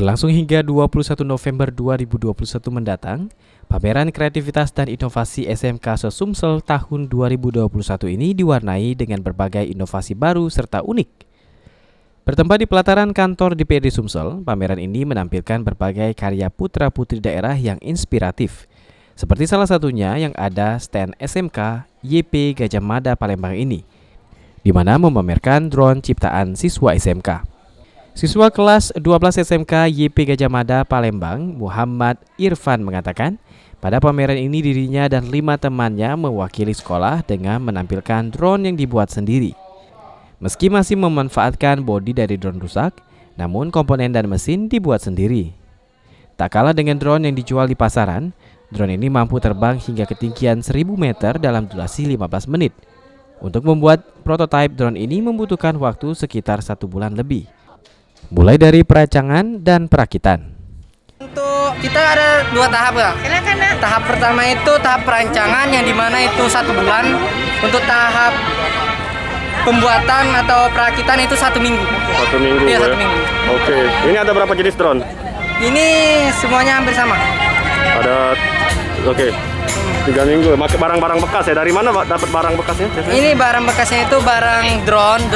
Berlangsung hingga 21 November 2021 mendatang, pameran kreativitas dan inovasi SMK Sesumsel tahun 2021 ini diwarnai dengan berbagai inovasi baru serta unik. Bertempat di pelataran kantor DPRD Sumsel, pameran ini menampilkan berbagai karya putra-putri daerah yang inspiratif. Seperti salah satunya yang ada stand SMK YP Gajah Mada Palembang ini, di mana memamerkan drone ciptaan siswa SMK. Siswa kelas 12 SMK YP Gajah Mada Palembang, Muhammad Irfan mengatakan, pada pameran ini dirinya dan 5 temannya mewakili sekolah dengan menampilkan drone yang dibuat sendiri. Meski masih memanfaatkan bodi dari drone rusak, namun komponen dan mesin dibuat sendiri. Tak kalah dengan drone yang dijual di pasaran, drone ini mampu terbang hingga ketinggian 1000 meter dalam durasi 15 menit. Untuk membuat prototipe drone ini membutuhkan waktu sekitar 1 bulan lebih. Mulai dari perancangan dan perakitan. Untuk kita ada 2 tahap ya. Tahap pertama itu tahap perancangan yang dimana itu 1 bulan. Untuk tahap pembuatan atau perakitan itu 1 minggu. 1 minggu. Iya, ya? 1 minggu. Oke. Ini ada berapa jenis drone? Ini semuanya hampir sama. Ada. Oke. 3 minggu. Pakai barang-barang bekas ya. Dari mana Pak dapat barang bekasnya? Ini barang bekasnya itu barang drone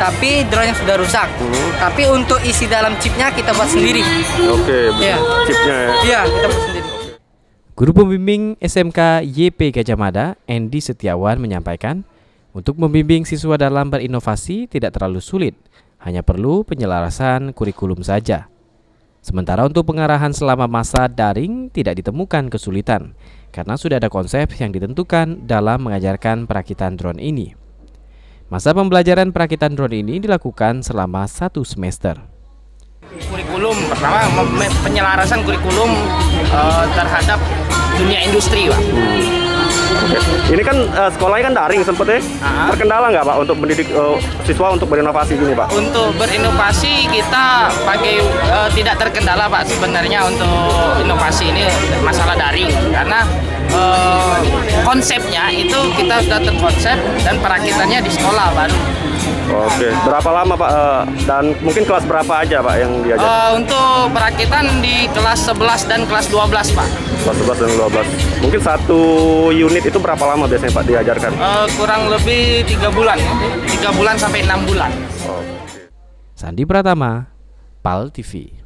tapi drone yang sudah rusak. Tapi untuk isi dalam chipnya kita buat sendiri. Oke, ya. Chipnya ya. Iya, kita buat sendiri. Guru pembimbing SMK YP Gajah Mada, Endi Setiawan menyampaikan, untuk membimbing siswa dalam berinovasi tidak terlalu sulit, hanya perlu penyelarasan kurikulum saja. Sementara untuk pengarahan selama masa daring tidak ditemukan kesulitan, karena sudah ada konsep yang ditentukan dalam mengajarkan perakitan drone ini. Masa pembelajaran perakitan drone ini dilakukan selama 1 semester. Kurikulum pertama penyelarasan kurikulum terhadap dunia industri, Pak. Ini kan sekolahnya kan daring sempet ya. Terkendala nggak Pak untuk mendidik siswa untuk berinovasi gini Pak? Untuk berinovasi kita pakai tidak terkendala Pak sebenarnya untuk inovasi ini masalah daring karena konsepnya itu kita sudah terkonsep dan perakitannya di sekolah baru. Oke, berapa lama Pak dan mungkin kelas berapa aja Pak yang diajar? Untuk perakitan di kelas 11 dan kelas 12 Pak. Kelas 11 dan 12. Mungkin 1 unit itu berapa lama biasanya Pak diajarkan? Kurang lebih 3 bulan, 3 bulan sampai 6 bulan. Sandi Pratama, PAL TV.